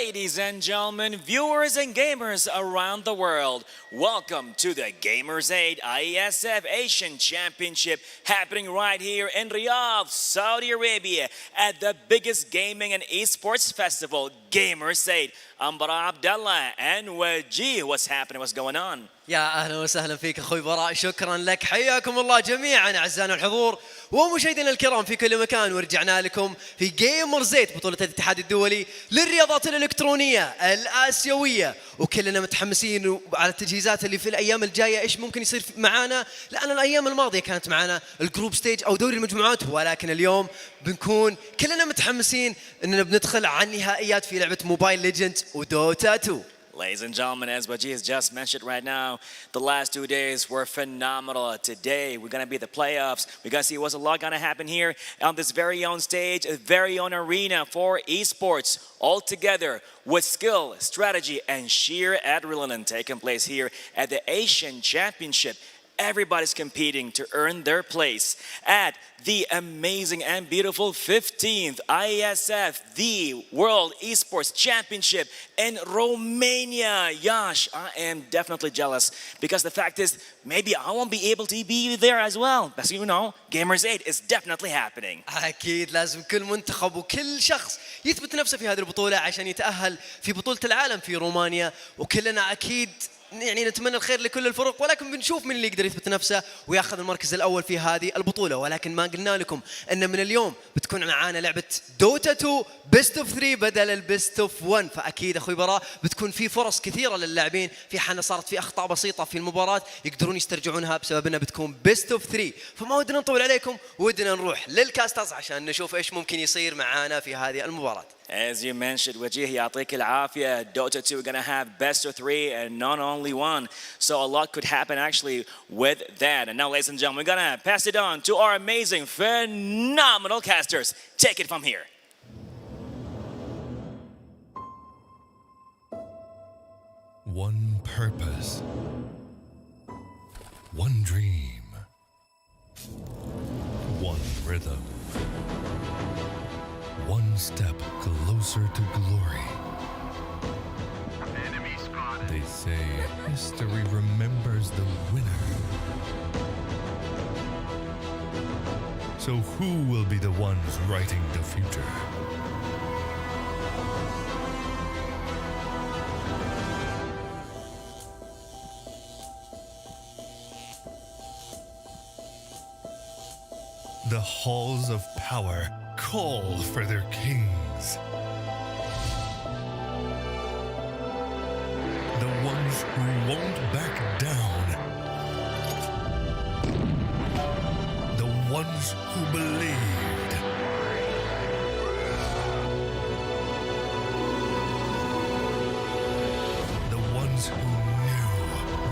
Ladies and gentlemen, viewers and gamers around the world, welcome to the Gamers8 IESF Asian Championship happening right here in Riyadh, Saudi Arabia at the biggest gaming and esports festival, Gamers8. I'm Bara Abdallah and Wajih. What's happening? What's going on? يا أهلا وسهلا فيك أخوي براء، شكرا لك، حياكم الله جميعا أعزائنا الحضور ومشاهدينا الكرام في كل مكان، ورجعنا لكم في جيمرز8 بطولة الاتحاد الدولي للرياضات الإلكترونية الآسيوية، وكلنا متحمسين على التجهيزات اللي في الأيام الجاية إيش ممكن يصير معانا، لأن الأيام الماضية كانت معانا الجروب ستيج أو دوري المجموعات، ولكن اليوم بنكون كلنا متحمسين إننا بندخل على النهائيات في لعبة موبايل ليجندز ودوتا 2. Ladies and gentlemen, as Wajih has just mentioned right now, the last 2 days were phenomenal. Today, we're going to be the playoffs. We're going to see what's a lot going to happen here on this very own stage, a very own arena for esports, all together with skill, strategy, and sheer adrenaline taking place here at the Asian Championship. Everybody's competing to earn their place at the amazing and beautiful 15th IESF, the World Esports Championship in Romania. Yash, I am definitely jealous because the fact is, maybe I won't be able to be there as well. But you know, Gamers8 is definitely happening. أكيد لازم كل منتخب وكل شخص يثبت نفسه في هذه البطولة عشان يتأهل في بطولة العالم في رومانيا، وكلنا أكيد يعني نتمنى الخير لكل الفرق، ولكن بنشوف من اللي يقدر يثبت نفسه وياخذ المركز الأول في هذه البطولة. ولكن ما قلنا لكم أن من اليوم بتكون معانا لعبة دوتا 2 بيست اوف 3 بدل البيست اوف 1، فأكيد أخوي براء بتكون في فرص كثيرة للاعبين، في حالة صارت في أخطاء بسيطة في المباراة يقدرون يسترجعونها بسبب أنها بتكون بيست اوف 3. فما ودنا نطول عليكم، ودنا نروح للكاسترز عشان نشوف إيش ممكن يصير معانا في هذه المباراة. As you mentioned, Wajih, يعطيك العافية, Dota 2 are going to have best of 3 and not only one. So a lot could happen actually with that. And now, ladies and gentlemen, we're going to pass it on to our amazing, phenomenal casters. Take it from here. One purpose, one dream, one rhythm. One step closer to glory. Enemy spotted. They say history remembers the winner. So who will be the ones writing the future? The halls of power call for their kings. The ones who won't back down. The ones who believed. The ones who knew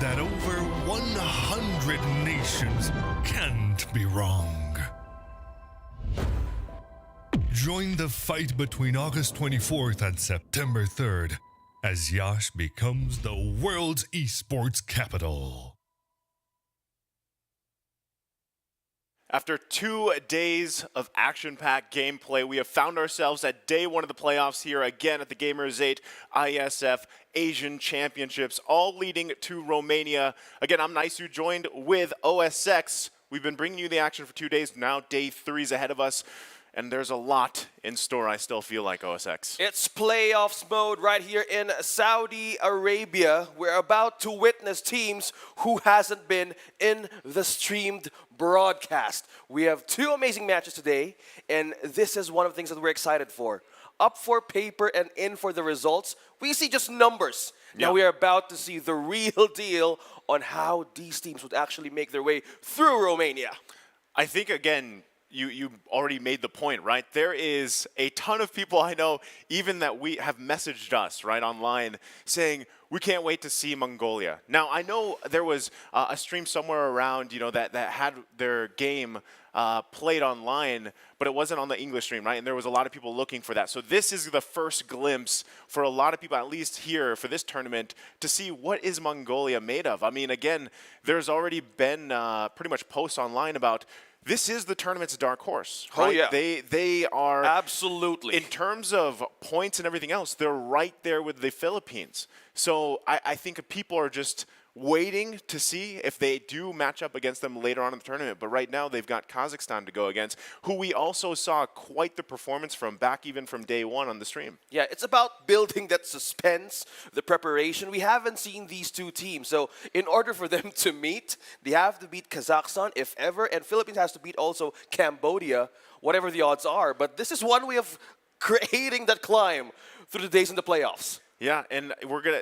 that over 100 nations can't be wrong. Join the fight between August 24th and September 3rd as Yash becomes the world's esports capital. After 2 days of action-packed gameplay, we have found ourselves at day 1 of the playoffs here again at the Gamers8 IESF Asian Championships, all leading to Romania. Again, I'm Naisu, joined with OSX. We've been bringing you the action for 2 days. Now day 3 is ahead of us. And there's a lot in store, I still feel like, OSX. It's playoffs mode right here in Saudi Arabia. We're about to witness teams who hasn't been in the streamed broadcast. We have 2 amazing matches today, and this is one of the things that we're excited for. Up for paper and in for the results, we see just numbers. Now we are about to see the real deal on how these teams would actually make their way through Romania. I think, again, you already made the point, right? There is a ton of people I know, even that we have messaged us, right, online, saying, we can't wait to see Mongolia. Now, I know there was a stream somewhere around, you know, that had their game played online, but it wasn't on the English stream, right? And there was a lot of people looking for that. So this is the first glimpse for a lot of people, at least here for this tournament, to see what is Mongolia made of. I mean, again, there's already been pretty much posts online about this is the tournament's dark horse. Oh, Right? yeah. They are Absolutely. in terms of points and everything else. They're right there with the Philippines. So I think people are just waiting to see if they do match up against them later on in the tournament. But right now they've got Kazakhstan to go against, who we also saw quite the performance from back even from day one on the stream. Yeah, it's about building that suspense, the preparation. We haven't seen these two teams. So in order for them to meet, they have to beat Kazakhstan, if ever, and Philippines has to beat also Cambodia, whatever the odds are. But this is one way of creating that climb through the days in the playoffs. Yeah, and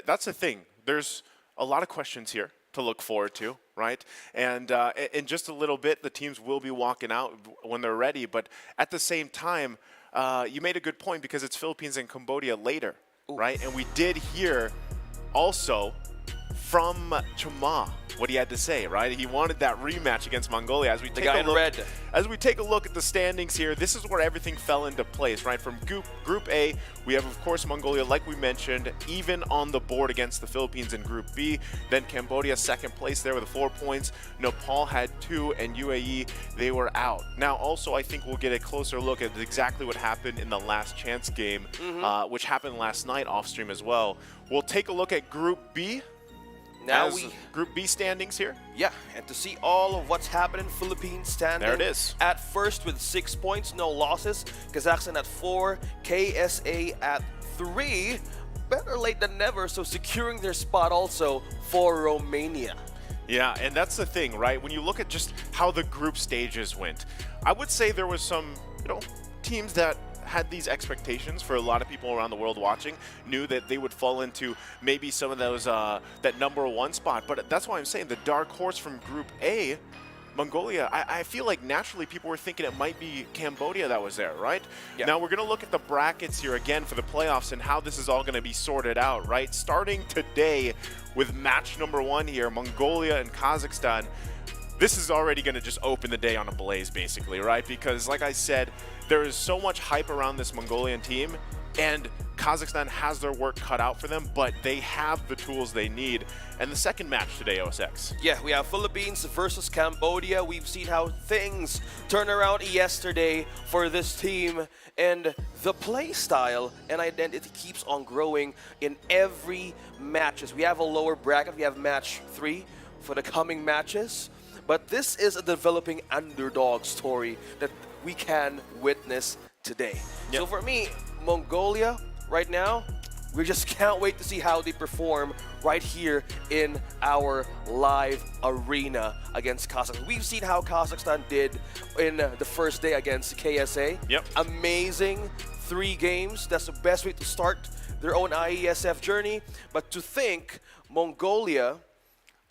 that's the thing. There's a lot of questions here to look forward to, right? And in just a little bit, the teams will be walking out when they're ready. But at the same time, you made a good point because it's Philippines and Cambodia later, right? And we did hear also from Chama what he had to say, right? He wanted that rematch against Mongolia. As we take guy a in look, red. As we take a look at the standings here, this is where everything fell into place, right? From Group A, we have, of course, Mongolia, like we mentioned, even on the board against the Philippines in Group B. Then Cambodia, second place there with 4 points. Nepal had 2, and UAE, they were out. Now, also, I think we'll get a closer look at exactly what happened in the last chance game, which happened last night off stream as well. We'll take a look at Group B. Now Group B standings here. Yeah, and to see all of what's happening, Philippines standing There it is. at first with 6 points, no losses. Kazakhstan at 4, KSA at 3. Better late than never, so securing their spot also for Romania. Yeah, and that's the thing, right? When you look at just how the group stages went, I would say there was some, teams that had these expectations for a lot of people around the world watching, knew that they would fall into maybe some of those, that #1 spot. But that's why I'm saying the dark horse from Group A, Mongolia, I feel like naturally people were thinking it might be Cambodia that was there, right? Yeah. Now we're going to look at the brackets here again for the playoffs and how this is all going to be sorted out, right? Starting today with match #1 here, Mongolia and Kazakhstan. This is already going to just open the day on a blaze, basically, right? Because, like I said, there is so much hype around this Mongolian team, and Kazakhstan has their work cut out for them, but they have the tools they need. And the second match today, OSX. Yeah, we have Philippines versus Cambodia. We've seen how things turned around yesterday for this team, and the play style and identity keeps on growing in every matches. We have a lower bracket. We have match 3 for the coming matches. But this is a developing underdog story that we can witness today. Yep. So for me, Mongolia, right now, we just can't wait to see how they perform right here in our live arena against Kazakhstan. We've seen how Kazakhstan did in the first day against KSA. Yep. Amazing 3 games. That's the best way to start their own IESF journey. But to think Mongolia,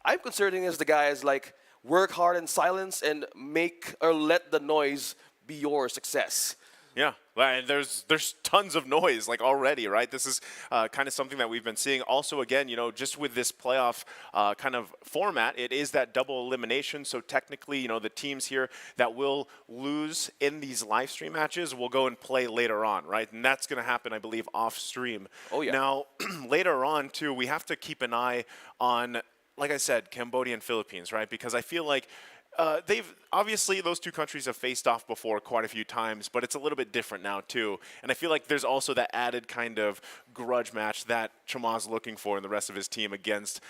I'm considering as the guys like work hard in silence and make or let the noise be your success. Yeah, and there's tons of noise like already, right? This is kind of something that we've been seeing. Also, again, just with this playoff kind of format, it is that double elimination. So technically, the teams here that will lose in these live stream matches will go and play later on, right? And that's going to happen, I believe, off stream. Oh, yeah. Now, later on, too, we have to keep an eye on, like I said, Cambodia and Philippines, right? Because I feel like obviously those two countries have faced off before quite a few times, but it's a little bit different now too. And I feel like there's also that added kind of grudge match that Chama's looking for in the rest of his team against